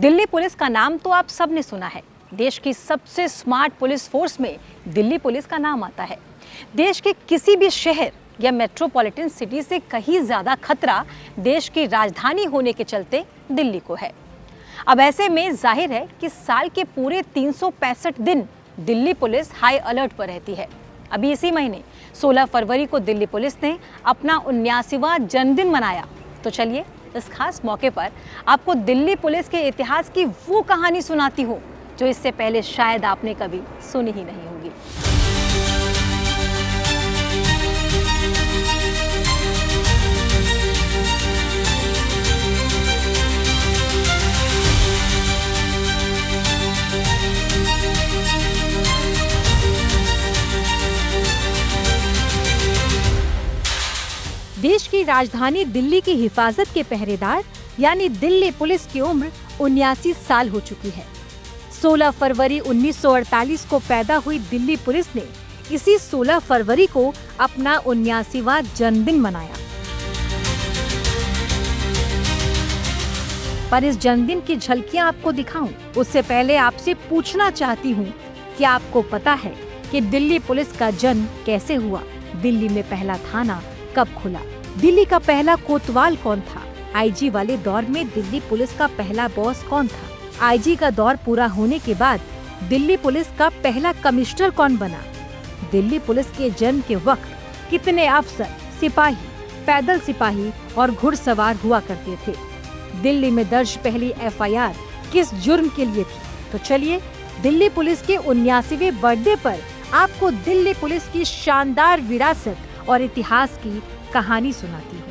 Delhi police का नाम तो आप सबने सुना है। देश की सबसे स्मार्ट पुलिस फोर्स में दिल्ली पुलिस का नाम आता है। देश के किसी भी शहर या मेट्रोपॉलिटन सिटी से कहीं ज्यादा खतरा देश की राजधानी होने के चलते दिल्ली को है। अब ऐसे में जाहिर है कि साल के पूरे 365 दिन दिल्ली पुलिस हाई अलर्ट पर रहती है। अभी इसी महीने 16 फरवरी को दिल्ली पुलिस ने अपना 79वां जन्मदिन मनाया। तो चलिए इस खास मौके पर आपको दिल्ली पुलिस के इतिहास की वो कहानी सुनाती हूँ जो इससे पहले शायद आपने कभी सुनी ही नहीं होगी। देश की राजधानी दिल्ली की हिफाजत के पहरेदार यानी दिल्ली पुलिस की उम्र 79 साल हो चुकी है। 16 फरवरी 1948 को पैदा हुई दिल्ली पुलिस ने इसी 16 फरवरी को अपना 79वां जन्मदिन मनाया। पर इस जन्मदिन की झलकियां आपको दिखाऊं उससे पहले आपसे पूछना चाहती हूं कि आपको पता है कि दिल्ली पुलिस का जन्म कैसे हुआ? दिल्ली में पहला थाना कब खुला? दिल्ली का पहला कोतवाल कौन था? आईजी वाले दौर में दिल्ली पुलिस का पहला बॉस कौन था? आईजी का दौर पूरा होने के बाद दिल्ली पुलिस का पहला कमिश्नर कौन बना? दिल्ली पुलिस के जन्म के वक्त कितने अफसर, सिपाही, पैदल सिपाही और घुड़सवार हुआ करते थे? दिल्ली में दर्ज पहली एफआईआर किस जुर्म के लिए थी? तो चलिए दिल्ली पुलिस के 79वें बर्थडे पर आपको दिल्ली पुलिस की शानदार विरासत और इतिहास की कहानी सुनाती हूँ।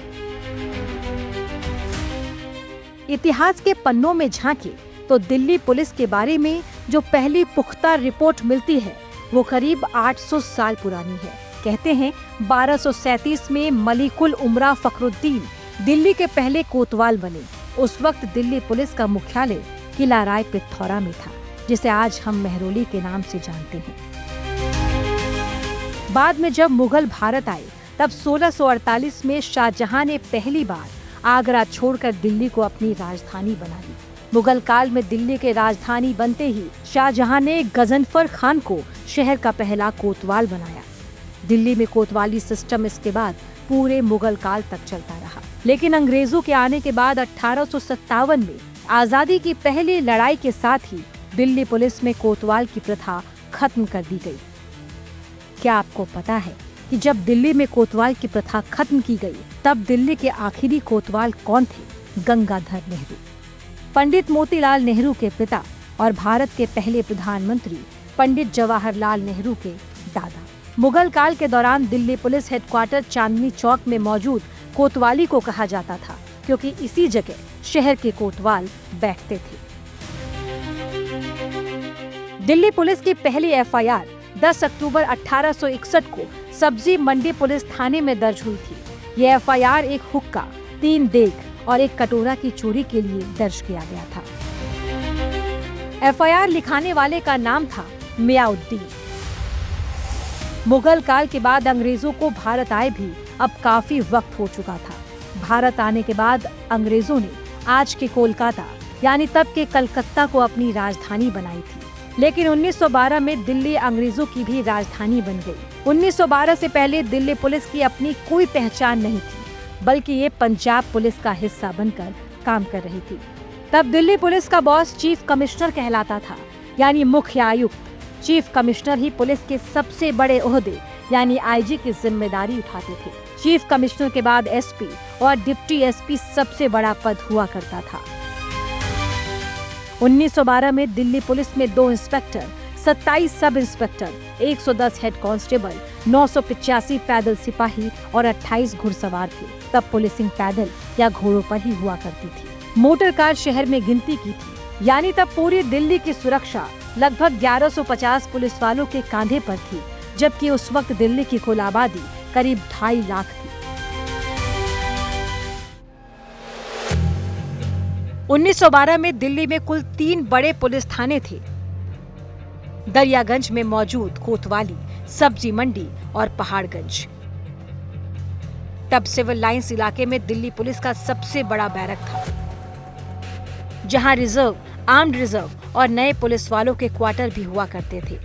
इतिहास के पन्नों में झांके तो दिल्ली पुलिस के बारे में जो पहली पुख्ता रिपोर्ट मिलती है वो करीब 800 साल पुरानी है। कहते हैं 1237 में मलिकुल उमरा फखरुद्दीन दिल्ली के पहले कोतवाल बने। उस वक्त दिल्ली पुलिस का मुख्यालय किला राय पिथौरा में था, जिसे आज हम मेहरौली के नाम से जानते हैं। बाद में जब मुगल भारत आए तब 1648 में शाहजहां ने पहली बार आगरा छोड़कर दिल्ली को अपनी राजधानी बना ली। मुगल काल में दिल्ली के राजधानी बनते ही शाहजहां ने गजनफर खान को शहर का पहला कोतवाल बनाया। दिल्ली में कोतवाली सिस्टम इसके बाद पूरे मुगल काल तक चलता रहा। लेकिन अंग्रेजों के आने के बाद 1857 में आजादी की पहली लड़ाई के साथ ही दिल्ली पुलिस में कोतवाल की प्रथा खत्म कर दी गई। क्या आपको पता है कि जब दिल्ली में कोतवाल की प्रथा खत्म की गई तब दिल्ली के आखिरी कोतवाल कौन थे? गंगाधर नेहरू, पंडित मोतीलाल नेहरू के पिता और भारत के पहले प्रधानमंत्री पंडित जवाहरलाल नेहरू के दादा। मुगल काल के दौरान दिल्ली पुलिस हेडक्वार्टर चांदनी चौक में मौजूद कोतवाली को कहा जाता था, क्योंकि इसी जगह शहर के कोतवाल बैठते थे। दिल्ली पुलिस की पहली एफआईआर 10 अक्टूबर 1861 को सब्जी मंडी पुलिस थाने में दर्ज हुई थी। ये एफआईआर एक हुक्का, 3 देग और एक कटोरा की चोरी के लिए दर्ज किया गया था। एफआईआर लिखाने वाले का नाम था मियाउद्दीन। मुगल काल के बाद अंग्रेजों को भारत आए भी अब काफी वक्त हो चुका था। भारत आने के बाद अंग्रेजों ने आज के कोलकाता यानी तब के कलकत्ता को अपनी राजधानी बनाई थी। लेकिन 1912 में दिल्ली अंग्रेजों की भी राजधानी बन गई। 1912 से पहले दिल्ली पुलिस की अपनी कोई पहचान नहीं थी, बल्कि ये पंजाब पुलिस का हिस्सा बनकर काम कर रही थी। तब दिल्ली पुलिस का बॉस चीफ कमिश्नर कहलाता था, यानी मुख्य आयुक्त। चीफ कमिश्नर ही पुलिस के सबसे बड़े ओहदे यानी आईजी की जिम्मेदारी उठाते थे। चीफ कमिश्नर के बाद एसपी और डिप्टी एसपी सबसे बड़ा पद हुआ करता था। 1912 में दिल्ली पुलिस में 2 inspector, 27 sub inspector, 110 head constable, 985 पैदल सिपाही और 28 घुड़सवार थे। तब पुलिसिंग पैदल या घोड़ों पर ही हुआ करती थी। मोटर कार शहर में गिनती की थी, यानी तब पूरी दिल्ली की सुरक्षा लगभग 1150 पुलिस वालों के कांधे पर थी, जबकि उस वक्त दिल्ली की कुल आबादी करीब 2.5 लाख थी। 1912 में दिल्ली में कुल 3 बड़े पुलिस थाने थे। दरियागंज में मौजूद कोतवाली, सब्जी मंडी और पहाड़गंज। तब सिविल लाइंस इलाके में दिल्ली पुलिस का सबसे बड़ा बैरक था, जहां रिजर्व आर्म्ड रिजर्व और नए पुलिस वालों के क्वार्टर भी हुआ करते थे।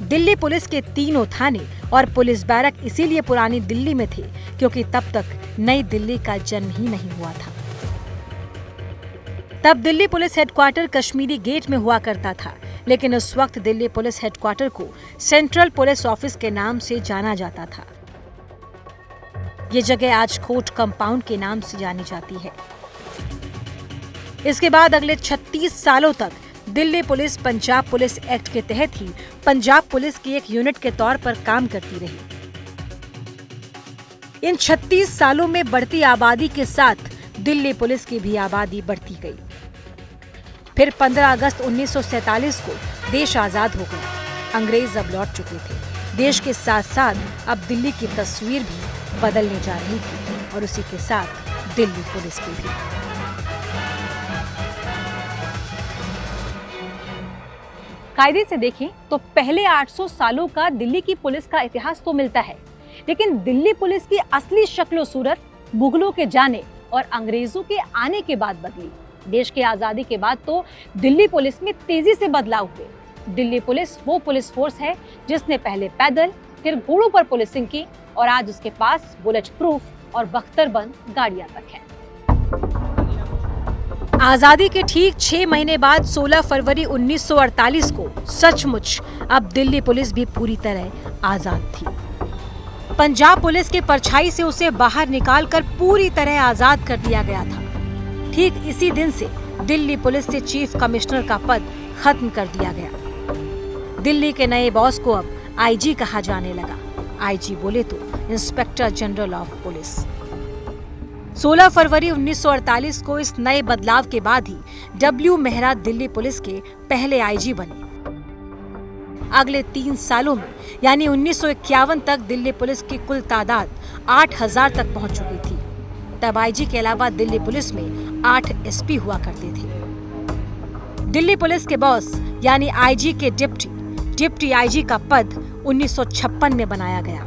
दिल्ली पुलिस के तीनों थाने और पुलिस बैरक इसीलिए पुरानी दिल्ली में थे क्योंकि तब तक नई दिल्ली का जन्म ही नहीं हुआ था। तब Delhi police headquarter Kashmiri gate में हुआ करता था, लेकिन उस वक्त दिल्ली पुलिस हेडक्वार्टर को सेंट्रल पुलिस ऑफिस के नाम से जाना जाता था। ये जगह आज कोर्ट कंपाउंड के नाम से जानी जाती है। इसके बाद अगले 36 सालों तक Delhi police Punjab police act के तहत ही पंजाब पुलिस की एक यूनिट के तौर पर काम करती रही। इन 36 सालों में बढ़ती आबादी के साथ दिल्ली पुलिस की भी आबादी बढ़ती गई। फिर 15 अगस्त 1947 को देश आजाद हो गया। अंग्रेज अब लौट चुके थे। देश के साथ साथ अब दिल्ली की तस्वीर भी बदलने जा रही थी और उसी के साथ दिल्ली पुलिस की भी। कायदे से देखें तो पहले 800 सालों का दिल्ली की पुलिस का इतिहास तो मिलता है, लेकिन दिल्ली पुलिस की असली शक्ल सूरत मुगलों के जाने और अंग्रेजों के आने के बाद बदली। देश की आजादी के बाद तो दिल्ली पुलिस में तेजी से बदलाव हुए। दिल्ली पुलिस वो पुलिस फोर्स है जिसने पहले पैदल फिर घोड़ों पर पुलिसिंग की और आज उसके पास बुलेट प्रूफ और बख्तरबंद गाड़ियां तक है। आजादी के ठीक 6 महीने बाद 16 फरवरी 1948 को सचमुच अब दिल्ली पुलिस भी पूरी तरह आजाद थी। पंजाब पुलिस के परछाई से उसे बाहर निकालकर पूरी तरह आजाद कर दिया गया था। ठीक इसी दिन से दिल्ली पुलिस से चीफ कमिश्नर का पद खत्म कर दिया गया। दिल्ली के नए बॉस को अब आईजी कहा जाने लगा। आईजी बोले तो इंस्पेक्टर जनरल ऑफ पुलिस। 16 फरवरी 1948 को इस नए बदलाव के बाद ही डब्ल्यू मेहरा दिल्ली पुलिस के पहले आईजी बने। अगले 3 सालों में यानी 1951 तक दिल्ली पुलिस की कुल तादाद 8000 तक पहुंच चुकी थी। तब आईजी के अलावा दिल्ली पुलिस में 8 एसपी हुआ करते थे। दिल्ली पुलिस के बॉस यानी आईजी के डिप्टी आईजी का पद 1956 में बनाया गया।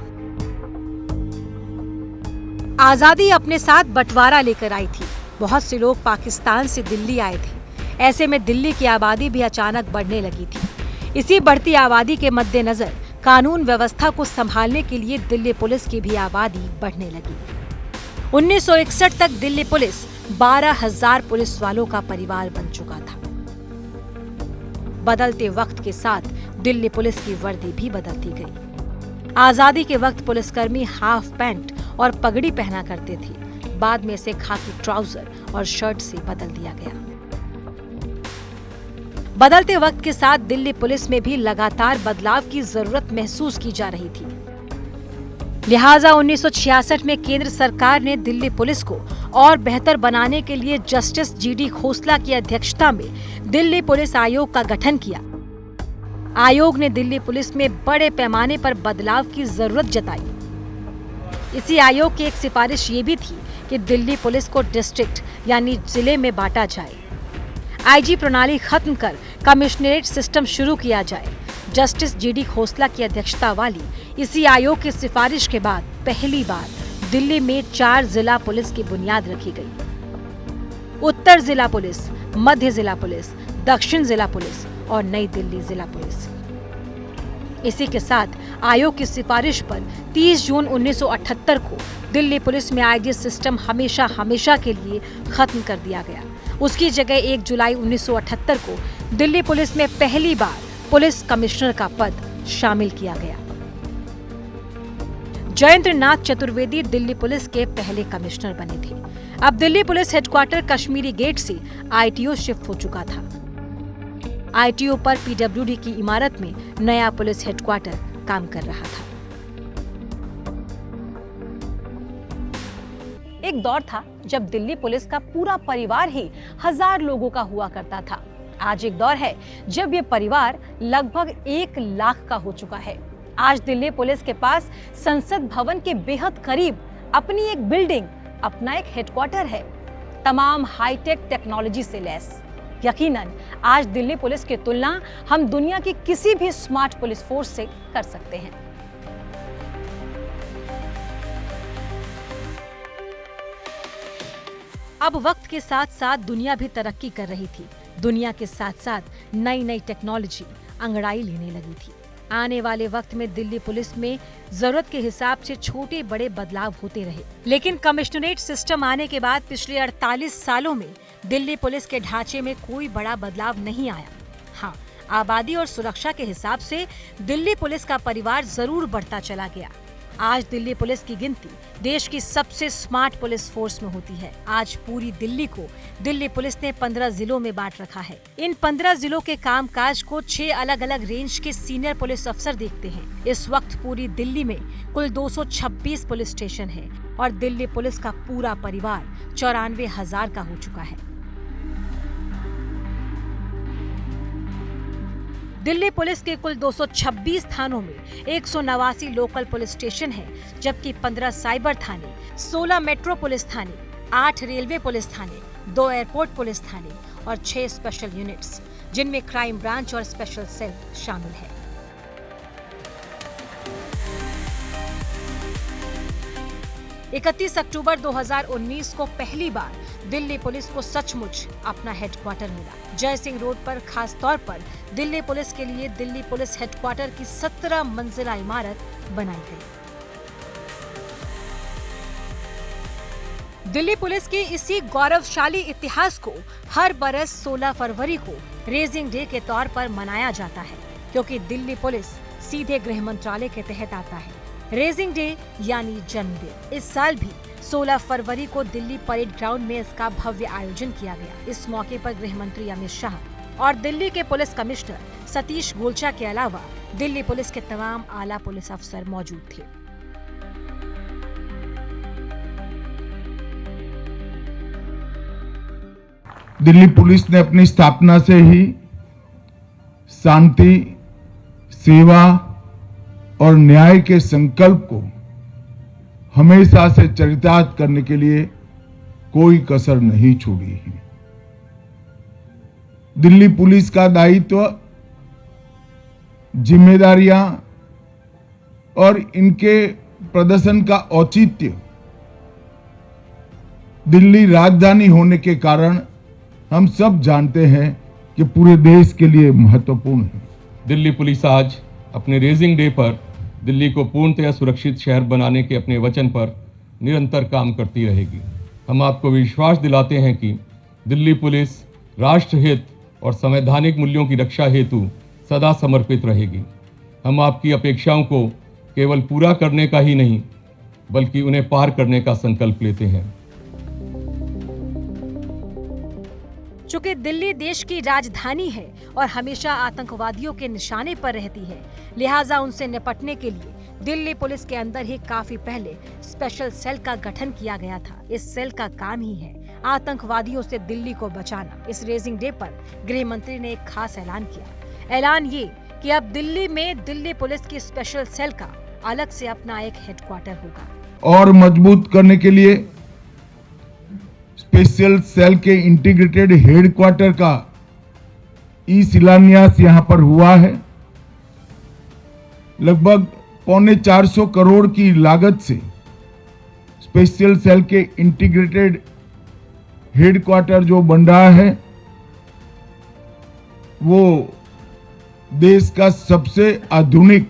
आजादी अपने साथ बंटवारा लेकर आई थी। बहुत से लोग पाकिस्तान से दिल्ली आए थे। ऐसे में दिल्ली की आबादी भी अचानक बढ़ने लगी थी। इसी बढ़ती आबादी के मद्देनजर कानून व्यवस्था को संभालने के लिए दिल्ली पुलिस की भी आबादी बढ़ने लगी। 1961 तक दिल्ली पुलिस 12,000 पुलिस वालों का परिवार बन चुका था। बदलते वक्त के साथ दिल्ली पुलिस की वर्दी भी बदलती गई। आजादी के वक्त पुलिसकर्मी हाफ पैंट और पगड़ी पहना करते थे। बाद में इसे खाकी ट्राउजर और शर्ट से बदल दिया गया। बदलते वक्त के साथ दिल्ली पुलिस में भी लगातार बदलाव की जरूरत महसूस की जा रही थी। लिहाजा 1966 में केंद्र सरकार ने दिल्ली पुलिस को और बेहतर बनाने के लिए जस्टिस जीडी खोसला की अध्यक्षता में दिल्ली पुलिस आयोग का गठन किया। आयोग ने दिल्ली पुलिस में बड़े पैमाने पर बदलाव की जरूरत जताई। इसी आयोग की एक सिफारिश ये भी थी कि दिल्ली पुलिस को डिस्ट्रिक्ट यानी जिले में बांटा जाए। आईजी प्रणाली खत्म कर कमिश्नरेट सिस्टम शुरू किया जाए। जस्टिस जीडी खोसला की अध्यक्षता वाली इसी आयोग की सिफारिश के बाद पहली बार दिल्ली में 4 जिला पुलिस की बुनियाद रखी गई। उत्तर जिला पुलिस, मध्य जिला पुलिस, दक्षिण जिला पुलिस और नई दिल्ली जिला पुलिस। इसी के साथ आयोग की सिफारिश पर 30 जून 1978 को दिल्ली पुलिस में आईजी सिस्टम हमेशा के लिए खत्म कर दिया गया। उसकी जगह 1 जुलाई 1978 को दिल्ली पुलिस में पहली बार पुलिस कमिश्नर का पद शामिल किया गया। जयेंद्र नाथ चतुर्वेदी दिल्ली पुलिस के पहले कमिश्नर बने थे। अब Delhi police headquarter Kashmiri gate से आईटीओ शिफ्ट हो चुका था। आईटीओ पर पीडब्ल्यूडी की इमारत में नया पुलिस हेडक्वार्टर काम कर रहा था। एक दौर था जब दिल्ली पुलिस का पूरा परिवार ही 1000 लोगों का हुआ करता था। आज एक दौर है जब ये परिवार लगभग 1 लाख का हो चुका है। आज दिल्ली पुलिस के पास संसद भवन के बेहद करीब अपनी एक बिल्डिंग, अपना एक हेडक्वार्टर है, तमाम हाईटेक टेक्नोलॉजी से लैस। यकीनन आज दिल्ली पुलिस की तुलना हम दुनिया की किसी भी स्मार्ट पुलिस फोर्स से कर सकते हैं। अब वक्त के साथ साथ दुनिया भी तरक्की कर रही थी। दुनिया के साथ साथ नई नई टेक्नोलॉजी अंगड़ाई लेने लगी थी। आने वाले वक्त में दिल्ली पुलिस में जरूरत के हिसाब से छोटे बड़े बदलाव होते रहे, लेकिन कमिश्नरेट सिस्टम आने के बाद पिछले 48 सालों में दिल्ली पुलिस के ढांचे में कोई बड़ा बदलाव नहीं आया। हाँ, आबादी और सुरक्षा के हिसाब से दिल्ली पुलिस का परिवार जरूर बढ़ता चला गया। आज दिल्ली पुलिस की गिनती देश की सबसे स्मार्ट पुलिस फोर्स में होती है। आज पूरी दिल्ली को दिल्ली पुलिस ने 15 जिलों में बांट रखा है। इन 15 जिलों के कामकाज को 6 अलग अलग रेंज के सीनियर पुलिस अफसर देखते हैं। इस वक्त पूरी दिल्ली में कुल 226 पुलिस स्टेशन है और दिल्ली पुलिस का पूरा परिवार 94,000 का हो चुका है। दिल्ली पुलिस के कुल 226 थानों में 189 लोकल पुलिस स्टेशन हैं, जबकि 15 साइबर थाने, 16 मेट्रो पुलिस थाने, 8 रेलवे पुलिस थाने, 2 एयरपोर्ट पुलिस थाने और 6 स्पेशल यूनिट्स, जिनमें क्राइम ब्रांच और स्पेशल सेल शामिल है। इकतीस अक्टूबर 2019 को पहली बार दिल्ली पुलिस को सचमुच अपना हेडक्वार्टर मिला। जय सिंह रोड पर खास तौर पर दिल्ली पुलिस के लिए दिल्ली पुलिस हेडक्वार्टर की 17 मंजिला इमारत बनाई गई। दिल्ली पुलिस के इसी गौरवशाली इतिहास को हर बरस 16 फरवरी को रेजिंग डे के तौर पर मनाया जाता है, क्योंकि दिल्ली पुलिस सीधे गृह मंत्रालय के तहत आता है। रेजिंग डे यानी जन्मदिन। इस साल भी 16 फरवरी को दिल्ली परेड ग्राउंड में इसका भव्य आयोजन किया गया। इस मौके पर गृह मंत्री अमित शाह और दिल्ली के पुलिस कमिश्नर सतीश गोलचा के अलावा दिल्ली पुलिस के तमाम आला पुलिस अफसर मौजूद थे। दिल्ली पुलिस ने अपनी स्थापना से ही शांति, सेवा और न्याय के संकल्प को हमेशा से चरितार्थ करने के लिए कोई कसर नहीं छोड़ी है। दिल्ली पुलिस का दायित्व, जिम्मेदारियां और इनके प्रदर्शन का औचित्य दिल्ली राजधानी होने के कारण हम सब जानते हैं कि पूरे देश के लिए महत्वपूर्ण है। दिल्ली पुलिस आज अपने रेजिंग डे पर दिल्ली को पूर्णतया सुरक्षित शहर बनाने के अपने वचन पर निरंतर काम करती रहेगी। हम आपको विश्वास दिलाते हैं कि दिल्ली पुलिस राष्ट्रहित और संवैधानिक मूल्यों की रक्षा हेतु सदा समर्पित रहेगी। हम आपकी अपेक्षाओं को केवल पूरा करने का ही नहीं, बल्कि उन्हें पार करने का संकल्प लेते हैं। चूंकि दिल्ली देश की राजधानी है और हमेशा आतंकवादियों के निशाने पर रहती है, लिहाजा उनसे निपटने के लिए दिल्ली पुलिस के अंदर ही काफी पहले स्पेशल सेल का गठन किया गया था। इस सेल का काम ही है आतंकवादियों से दिल्ली को बचाना। इस रेजिंग डे पर गृह मंत्री ने एक खास ऐलान किया। ऐलान ये कि अब दिल्ली में दिल्ली पुलिस की स्पेशल सेल का अलग से अपना एक हेडक्वार्टर होगा। और मजबूत करने के लिए स्पेशल सेल के इंटीग्रेटेड हेडक्वार्टर का शिलान्यास यहां पर हुआ है। लगभग 425 करोड़ की लागत से स्पेशल सेल के इंटीग्रेटेड हेडक्वार्टर जो बन रहा है, वो देश का सबसे आधुनिक,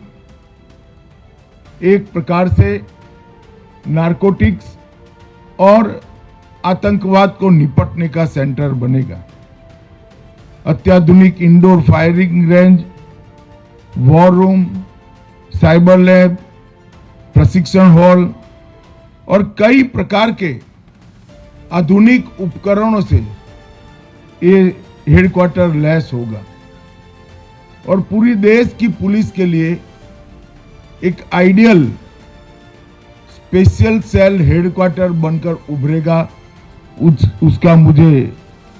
एक प्रकार से नारकोटिक्स और आतंकवाद को निपटने का सेंटर बनेगा। अत्याधुनिक indoor firing range, war room, cyber lab, प्रशिक्षण हॉल और कई प्रकार के आधुनिक उपकरणों से ये हेडक्वार्टर लैस होगा और पूरी देश की पुलिस के लिए एक आइडियल स्पेशल सेल हेडक्वार्टर बनकर उभरेगा। उसका मुझे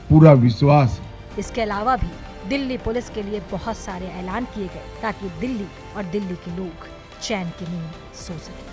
पूरा विश्वास है। इसके अलावा भी दिल्ली पुलिस के लिए बहुत सारे ऐलान किए गए ताकि दिल्ली और दिल्ली के लोग चैन की नींद सो सकें।